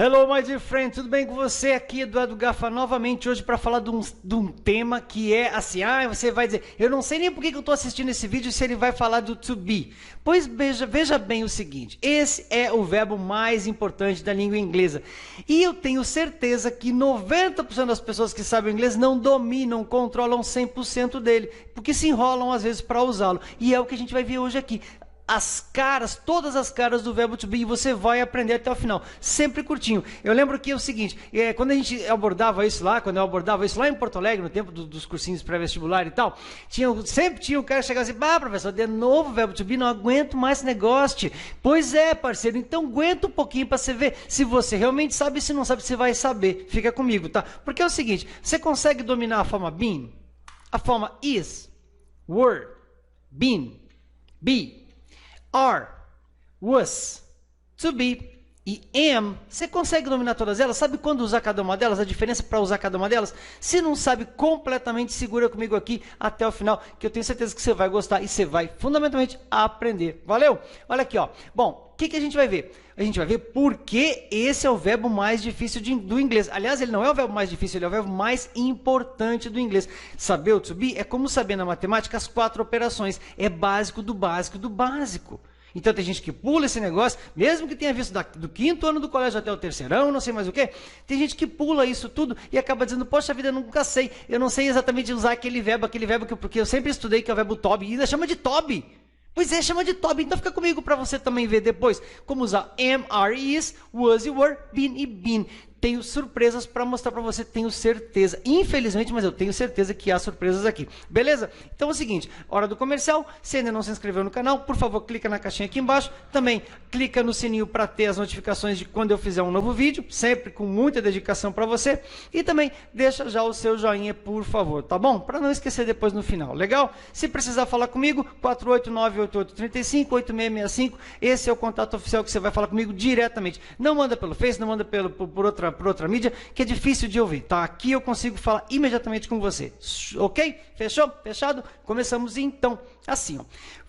Hello, my dear friend, tudo bem com você? Aqui, Eduardo Gaffa, novamente hoje para falar de um tema que é assim, você vai dizer, eu não sei nem por que eu estou assistindo esse vídeo se ele vai falar do to be. Pois veja bem o seguinte, esse é o verbo mais importante da língua inglesa. E eu tenho certeza que 90% das pessoas que sabem inglês não dominam, controlam 100% dele, porque se enrolam às vezes para usá-lo. E é o que a gente vai ver hoje aqui. As caras, todas as caras do verbo to be, e você vai aprender até o final, sempre curtinho. Eu lembro que é o seguinte, quando a gente abordava isso lá, quando eu abordava isso lá em Porto Alegre, no tempo dos cursinhos pré-vestibular e tal, sempre tinha um cara que chegava assim, professor, de novo verbo to be, não aguento mais esse negócio. Pois é, parceiro, então aguenta um pouquinho para você ver se você realmente sabe, se não sabe, você vai saber. Fica comigo, tá? Porque é o seguinte, você consegue dominar a forma been, a forma is, were, been, be, are, was, to be e am. Você consegue dominar todas elas? Sabe quando usar cada uma delas? A diferença para usar cada uma delas? Se não sabe completamente, segura comigo aqui até o final, que eu tenho certeza que você vai gostar e você vai fundamentalmente aprender. Valeu? Olha aqui, ó. Bom, o que a gente vai ver? A gente vai ver por que esse é o verbo mais difícil do inglês. Aliás, ele não é o verbo mais difícil, ele é o verbo mais importante do inglês. Saber o to be é como saber na matemática as 4 operações. É básico do básico do básico. Então tem gente que pula esse negócio, mesmo que tenha visto do 5º ano do colégio até o 3º, não sei mais o que, tem gente que pula isso tudo e acaba dizendo, poxa vida, eu nunca sei, eu não sei exatamente usar aquele verbo porque eu sempre estudei que é o verbo to be, e ainda chama de to be. Pois é, chama de to be, então fica comigo para você também ver depois como usar am, are, is, was e were, been e been. Tenho surpresas para mostrar para você, tenho certeza. Infelizmente, mas eu tenho certeza que há surpresas aqui. Beleza? Então é o seguinte, hora do comercial. Se ainda não se inscreveu no canal, por favor, clica na caixinha aqui embaixo. Também clica no sininho para ter as notificações de quando eu fizer um novo vídeo, sempre com muita dedicação para você. E também deixa já o seu joinha, por favor, tá bom? Para não esquecer depois no final, legal? Se precisar falar comigo, 489-8835-8665. Esse é o contato oficial que você vai falar comigo diretamente. Não manda pelo Face, não manda por outra mídia, que é difícil de ouvir, tá? Aqui eu consigo falar imediatamente com você, ok? Fechou? Fechado? Começamos então, assim, ó.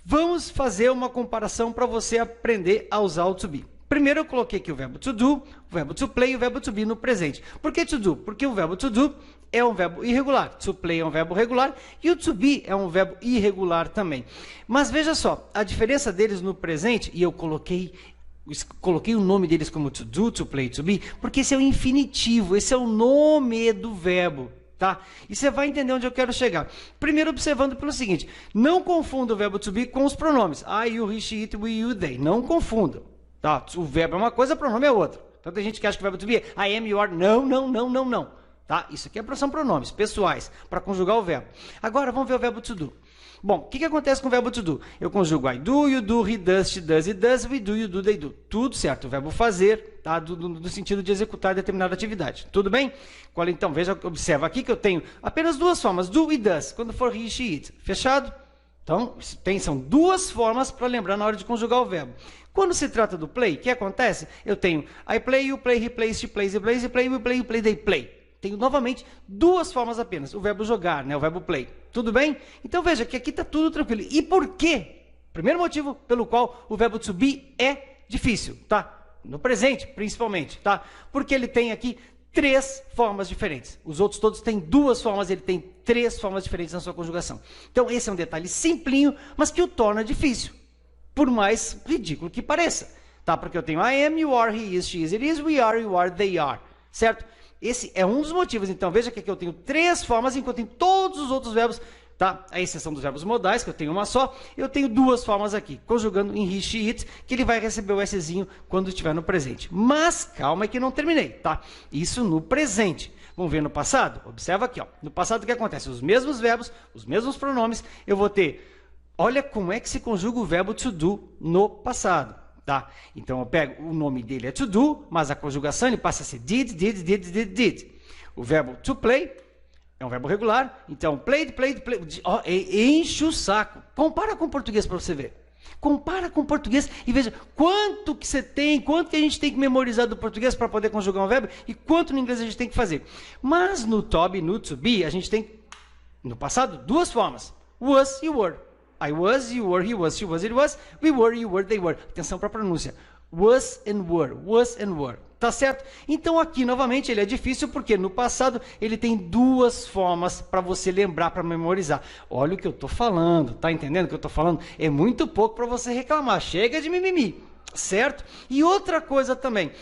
Vamos fazer uma comparação para você aprender a usar o to be. Primeiro eu coloquei aqui o verbo to do, o verbo to play e o verbo to be no presente. Por que to do? Porque o verbo to do é um verbo irregular, to play é um verbo regular e o to be é um verbo irregular também. Mas veja só, a diferença deles no presente, e eu coloquei o nome deles como to do, to play, to be, porque esse é o infinitivo, esse é o nome do verbo, tá? E você vai entender onde eu quero chegar. Primeiro observando pelo seguinte, não confunda o verbo to be com os pronomes. I, you, he, she, it, we, you, they. Não confunda, tá? O verbo é uma coisa, o pronome é outra. Então tem gente que acha que o verbo to be é I am, you are. Não, não, não, não, não. Tá? Isso aqui são pronomes pessoais, para conjugar o verbo. Agora vamos ver o verbo to do. Bom, o que acontece com o verbo to do? Eu conjugo I do, you do, he does, she does, it does, we do, you do, they do. Tudo certo, o verbo fazer, tá? No sentido de executar determinada atividade. Tudo bem? Então, observa aqui que eu tenho apenas 2 formas, do e does, quando for he, she, it. Fechado? Então, são 2 formas para lembrar na hora de conjugar o verbo. Quando se trata do play, o que acontece? Eu tenho I play, you play, he plays, she plays, he plays, he play, we play, you play, they play. Tenho novamente 2 formas apenas, o verbo jogar, né? O verbo play. Tudo bem? Então veja que aqui está tudo tranquilo. E por quê? Primeiro motivo pelo qual o verbo to be é difícil, tá? No presente, principalmente, tá? Porque ele tem aqui 3 formas diferentes. Os outros todos têm 2 formas, ele tem 3 formas diferentes na sua conjugação. Então esse é um detalhe simplinho, mas que o torna difícil, por mais ridículo que pareça, tá? Porque eu tenho I am, you are, he is, she is, it is, we are, you are, they are, certo? Esse é um dos motivos. Então, veja que aqui eu tenho 3 formas, enquanto em todos os outros verbos, tá? A exceção dos verbos modais, que eu tenho uma só, eu tenho 2 formas aqui, conjugando em he, she, it, que ele vai receber o Szinho quando estiver no presente. Mas, calma que não terminei, tá? Isso no presente. Vamos ver no passado? Observa aqui, ó. No passado o que acontece? Os mesmos verbos, os mesmos pronomes, eu vou ter... Olha como é que se conjuga o verbo to do no passado. Tá? Então eu pego, o nome dele é to do, mas a conjugação ele passa a ser did. O verbo to play é um verbo regular, então played. Enche o saco. Compara com o português para você ver. Compara com o português e veja quanto que você tem, quanto que a gente tem que memorizar do português para poder conjugar um verbo e quanto no inglês a gente tem que fazer. Mas no to be, no to be, a gente tem, no passado, 2 formas. Was e were. I was, you were, he was, she was, it was, we were, you were, they were. Atenção para a pronúncia. Was and were, Tá certo? Então aqui, novamente, ele é difícil porque no passado ele tem duas formas para você lembrar, para memorizar. Olha o que eu estou falando, tá entendendo o que eu estou falando? É muito pouco para você reclamar, chega de mimimi, certo? E outra coisa também,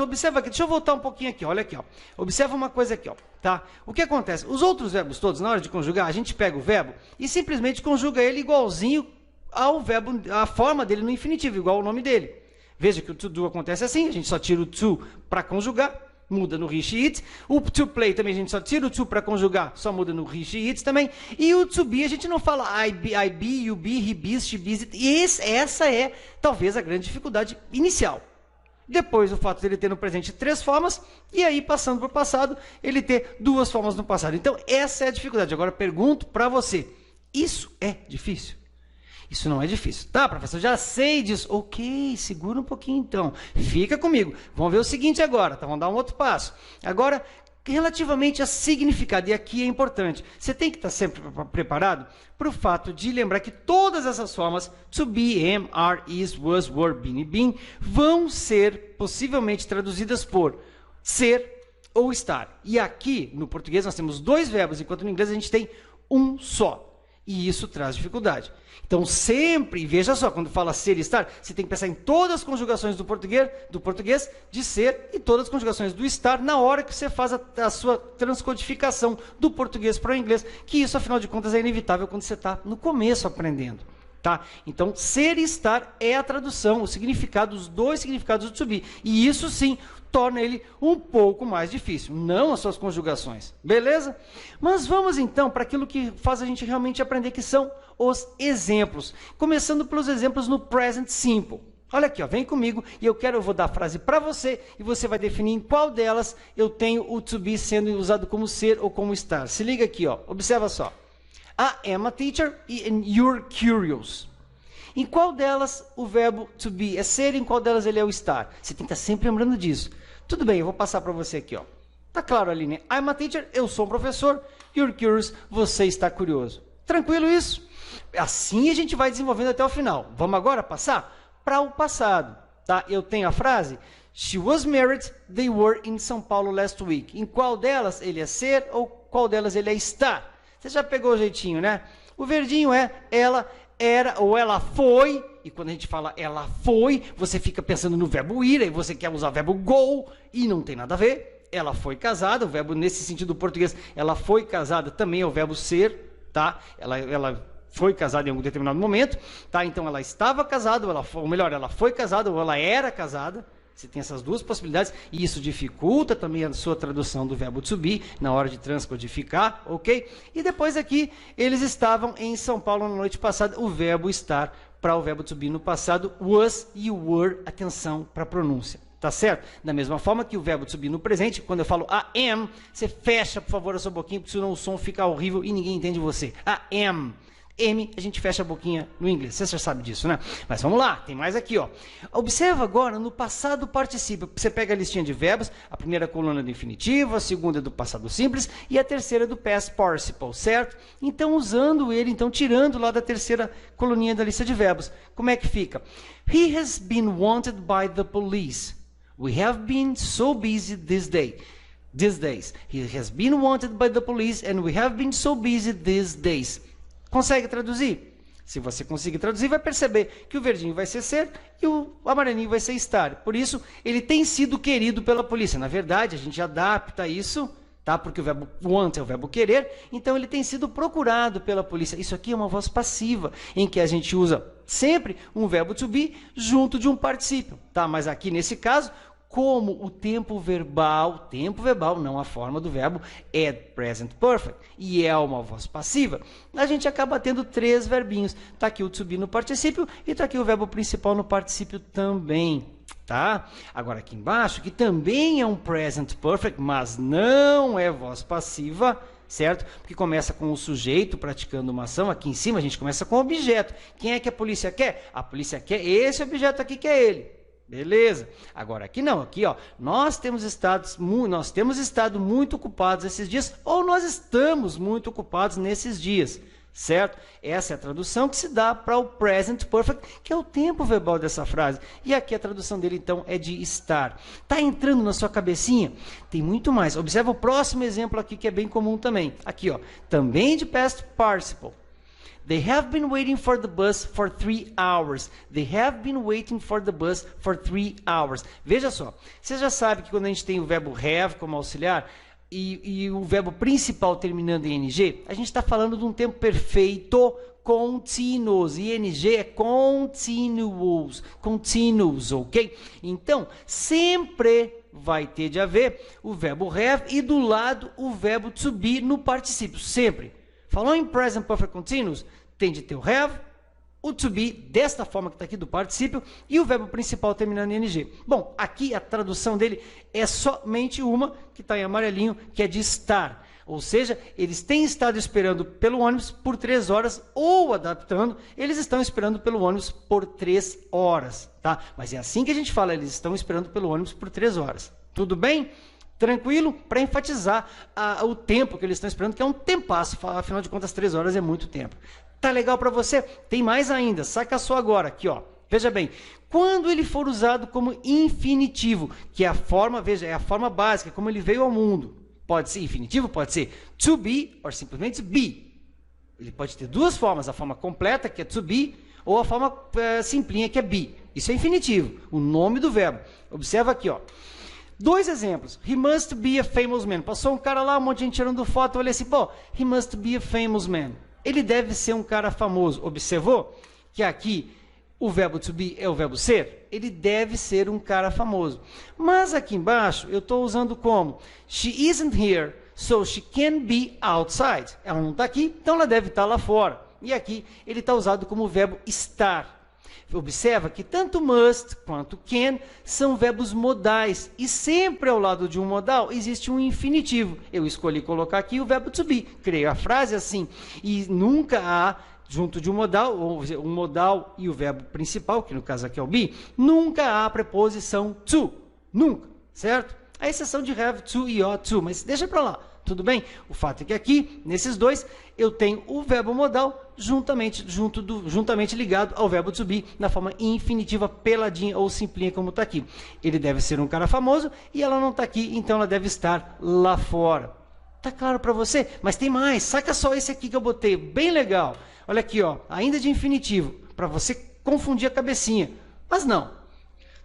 observa aqui, deixa eu voltar um pouquinho aqui, olha aqui, ó. Observa uma coisa aqui, ó, tá? O que acontece? Os outros verbos todos, na hora de conjugar, a gente pega o verbo e simplesmente conjuga ele igualzinho ao verbo, a forma dele no infinitivo, igual ao nome dele. Veja que o to do acontece assim, a gente só tira o to para conjugar, muda no he, she, it. O to play também a gente só tira o to para conjugar, só muda no he, she, it também. E o to be a gente não fala I be, you be, he bees, she bees, it. E essa é talvez a grande dificuldade inicial. Depois o fato de ele ter no presente 3 formas, e aí passando para o passado, ele ter 2 formas no passado. Então essa é a dificuldade. Agora pergunto para você, isso é difícil? Isso não é difícil. Tá, professor, já sei disso. Ok, segura um pouquinho então. Fica comigo. Vamos ver o seguinte agora, tá? Vamos dar um outro passo. Agora, relativamente a significado, e aqui é importante, você tem que estar sempre preparado para o fato de lembrar que todas essas formas, to be, am, are, is, was, were, been e been, vão ser possivelmente traduzidas por ser ou estar. E aqui, no português, nós temos 2 verbos, enquanto no inglês a gente tem um só. E isso traz dificuldade. Então, sempre, veja só, quando fala ser e estar, você tem que pensar em todas as conjugações do português de ser e todas as conjugações do estar na hora que você faz a sua transcodificação do português para o inglês, que isso, afinal de contas, é inevitável quando você está no começo aprendendo. Tá? Então, ser e estar é a tradução, o significado, os 2 significados do to be. E isso, sim, torna ele um pouco mais difícil, não as suas conjugações, beleza? Mas vamos então para aquilo que faz a gente realmente aprender, que são os exemplos. Começando pelos exemplos no present simple. Olha aqui, ó, vem comigo e eu vou dar a frase para você e você vai definir em qual delas eu tenho o to be sendo usado como ser ou como estar. Se liga aqui, ó, observa só. I am a teacher and you're curious. Em qual delas o verbo to be é ser e em qual delas ele é o estar? Você tem que estar sempre lembrando disso. Tudo bem, eu vou passar para você aqui, ó. Tá claro ali, né? I'm a teacher, eu sou um professor. You're curious, você está curioso. Tranquilo isso? Assim a gente vai desenvolvendo até o final. Vamos agora passar para o passado, tá? Eu tenho a frase, she was married, they were in São Paulo last week. Em qual delas ele é ser ou qual delas ele é estar? Você já pegou o jeitinho, né? O verdinho é ela era ou ela foi, e quando a gente fala ela foi, você fica pensando no verbo ir, aí você quer usar o verbo go, e não tem nada a ver. Ela foi casada, o verbo nesse sentido português, ela foi casada também é o verbo ser, tá? Ela foi casada em algum determinado momento, tá? Então ela estava casada, ou melhor, ela foi casada ou ela era casada. Você tem essas 2 possibilidades, e isso dificulta também a sua tradução do verbo to be, na hora de transcodificar, ok? E depois aqui, eles estavam em São Paulo na noite passada, o verbo estar para o verbo to be no passado, was e were, atenção para a pronúncia, tá certo? Da mesma forma que o verbo to be no presente, quando eu falo I am, você fecha, por favor, a sua boquinha, porque senão o som fica horrível e ninguém entende você. I am. M, a gente fecha a boquinha no inglês. Você já sabe disso, né? Mas vamos lá, tem mais aqui, ó. Observa agora no passado particípio. Você pega a listinha de verbos, a primeira coluna do infinitivo, a segunda do passado simples e a terceira do past participle, certo? Então, usando ele, tirando lá da terceira coluninha da lista de verbos, como é que fica? He has been wanted by the police. We have been so busy these days. He has been wanted by the police and we have been so busy these days. Consegue traduzir? Se você conseguir traduzir, vai perceber que o verdinho vai ser e o amarelinho vai ser estar. Por isso, ele tem sido querido pela polícia. Na verdade, a gente adapta isso, tá? Porque o verbo want é o verbo querer, então ele tem sido procurado pela polícia. Isso aqui é uma voz passiva, em que a gente usa sempre um verbo to be junto de um particípio, tá? Mas aqui, nesse caso, como o tempo verbal, não a forma do verbo, é present perfect e é uma voz passiva, a gente acaba tendo 3 verbinhos. Está aqui o to be no particípio e está aqui o verbo principal no particípio também. Tá? Agora aqui embaixo, que também é um present perfect, mas não é voz passiva, certo? Porque começa com o sujeito praticando uma ação. Aqui em cima a gente começa com o objeto. Quem é que a polícia quer? A polícia quer esse objeto aqui que é ele. Beleza? Agora aqui não, aqui ó, nós temos estado muito ocupados esses dias, ou nós estamos muito ocupados nesses dias, certo? Essa é a tradução que se dá para o present perfect, que é o tempo verbal dessa frase. E aqui a tradução dele, então, é de estar. Tá entrando na sua cabecinha? Tem muito mais. Observa o próximo exemplo aqui, que é bem comum também. Aqui, ó, também de past participle. They have been waiting for the bus for 3 hours. They have been waiting for the bus for 3 hours. Veja só, você já sabe que quando a gente tem o verbo have como auxiliar, e o verbo principal terminando em ing, a gente está falando de um tempo perfeito continuous. ING é continuous, ok? Então, sempre vai ter de haver o verbo have e do lado o verbo to be no particípio, sempre. Falou em present perfect continuous, tem de ter o have, o to be, desta forma que está aqui do particípio, e o verbo principal terminando em ing. Bom, aqui a tradução dele é somente uma, que está em amarelinho, que é de estar. Ou seja, eles têm estado esperando pelo ônibus por 3 horas, ou adaptando, eles estão esperando pelo ônibus por 3 horas. Tá? Mas é assim que a gente fala, eles estão esperando pelo ônibus por 3 horas. Tudo bem? Tranquilo? Para enfatizar o tempo que eles estão esperando, que é um tempasso, afinal de contas 3 horas é muito tempo. Tá legal para você? Tem mais ainda, saca só agora, aqui ó. Veja bem, quando ele for usado como infinitivo, que é a forma, veja, é a forma básica, como ele veio ao mundo. Pode ser infinitivo, pode ser to be, ou simplesmente be. Ele pode ter duas formas, a forma completa, que é to be, ou a forma simplinha, que é be. Isso é infinitivo, o nome do verbo. Observa aqui, ó. 2 exemplos. He must be a famous man. Passou um cara lá, um monte de gente tirando foto, eu olhei assim, pô, he must be a famous man. Ele deve ser um cara famoso. Observou que aqui o verbo to be é o verbo ser? Ele deve ser um cara famoso. Mas aqui embaixo eu estou usando como? She isn't here, so she can be outside. Ela não está aqui, então ela deve estar lá fora. E aqui ele está usado como verbo estar. Observa que tanto must quanto can são verbos modais. E sempre ao lado de um modal existe um infinitivo. Eu escolhi colocar aqui o verbo to be. Criei a frase assim. E nunca há, junto de um modal, ou um modal e o verbo principal, que no caso aqui é o be, nunca há a preposição to. Nunca, certo? A exceção de have to e ought to, mas deixa para lá. Tudo bem? O fato é que aqui, nesses dois, eu tenho o verbo modal juntamente ligado ao verbo to be, na forma infinitiva, peladinha ou simplinha, como está aqui. Ele deve ser um cara famoso e ela não está aqui, então ela deve estar lá fora. Tá claro para você? Mas tem mais. Saca só esse aqui que eu botei, bem legal. Olha aqui, ó, ainda de infinitivo, para você confundir a cabecinha. Mas não.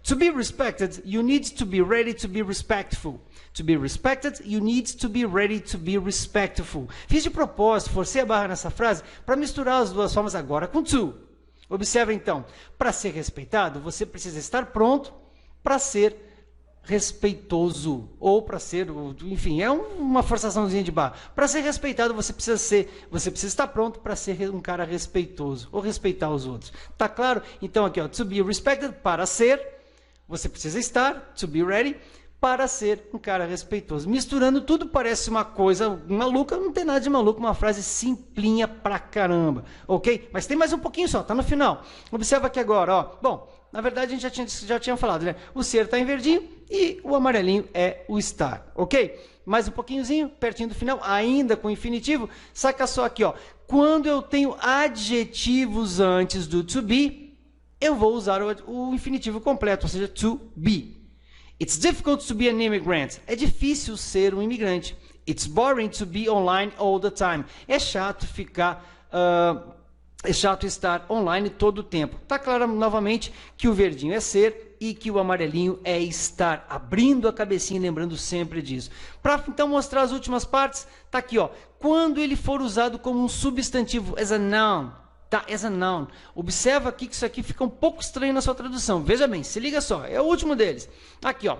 To be respected, you need to be ready to be respectful. To be respected, you need to be ready to be respectful. Fiz de propósito, forcei a barra nessa frase para misturar as duas formas agora com to. Observa então, para ser respeitado, você precisa estar pronto para ser respeitoso, ou para ser, enfim, é uma forçaçãozinha de barra. Para ser respeitado, você precisa estar pronto para ser um cara respeitoso, ou respeitar os outros. Tá claro? Então aqui, ó, to be respected, para ser, você precisa estar, to be ready, para ser um cara respeitoso. Misturando tudo parece uma coisa maluca, não tem nada de maluco, uma frase simplinha pra caramba, ok? Mas tem mais um pouquinho só, tá no final. Observa aqui agora, ó. Bom, na verdade a gente já tinha falado, né? O ser está em verdinho e o amarelinho é o estar, ok? Mais um pouquinhozinho, pertinho do final, ainda com infinitivo. Saca só aqui, ó. Quando eu tenho adjetivos antes do to be, eu vou usar o infinitivo completo, ou seja, to be. It's difficult to be an immigrant. É difícil ser um imigrante. It's boring to be online all the time. É chato estar online todo o tempo. Tá claro novamente que o verdinho é ser e que o amarelinho é estar. Abrindo a cabecinha e lembrando sempre disso. Para então mostrar as últimas partes, tá aqui, ó. Quando ele for usado como um substantivo, as a noun. Tá, as a noun. Observa aqui que isso aqui fica um pouco estranho na sua tradução. Veja bem, se liga só, é o último deles. Aqui, ó.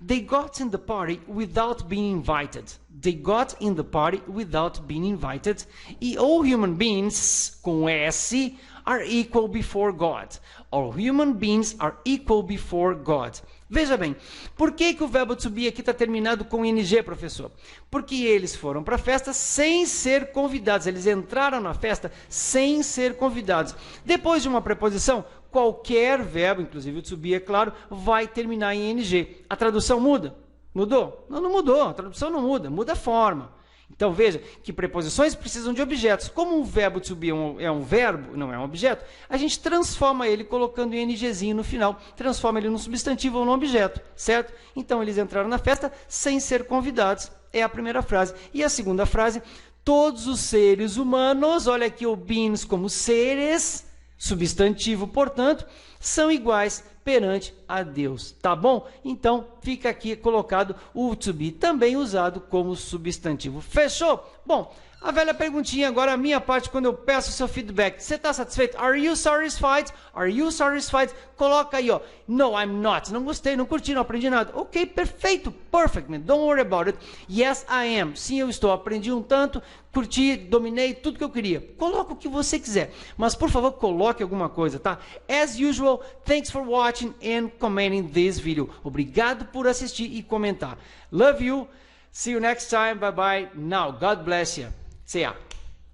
They got in the party without being invited. They got in the party without being invited. E all human beings, com S, are equal before God. All human beings are equal before God. Veja bem, por que o verbo to be aqui está terminado com ing, professor? Porque eles foram para a festa sem ser convidados. Eles entraram na festa sem ser convidados. Depois de uma preposição, qualquer verbo, inclusive o to be, é claro, vai terminar em ing. A tradução muda? Mudou? Não, não mudou. A tradução não muda, muda a forma. Então veja que preposições precisam de objetos. Como o verbo to be é um verbo, não é um objeto, a gente transforma ele colocando um ngzinho no final, transforma ele num substantivo ou num objeto, certo? Então eles entraram na festa sem ser convidados, é a primeira frase. E a segunda frase, todos os seres humanos, olha aqui o beings como seres, substantivo, portanto, são iguais perante a Deus, tá bom? Então, fica aqui colocado o to be, também usado como substantivo. Fechou? Bom, a velha perguntinha agora, a minha parte, quando eu peço o seu feedback. Você está satisfeito? Are you satisfied? Are you satisfied? Coloca aí, ó. No, I'm not. Não gostei, não curti, não aprendi nada. Ok, perfeito. Perfect, man. Don't worry about it. Yes, I am. Sim, eu estou. Aprendi um tanto, curti, dominei tudo que eu queria. Coloca o que você quiser. Mas, por favor, coloque alguma coisa, tá? As usual, thanks for watching and commenting this video. Obrigado por assistir e comentar. Love you. See you next time. Bye-bye. Now, God bless you. See ya.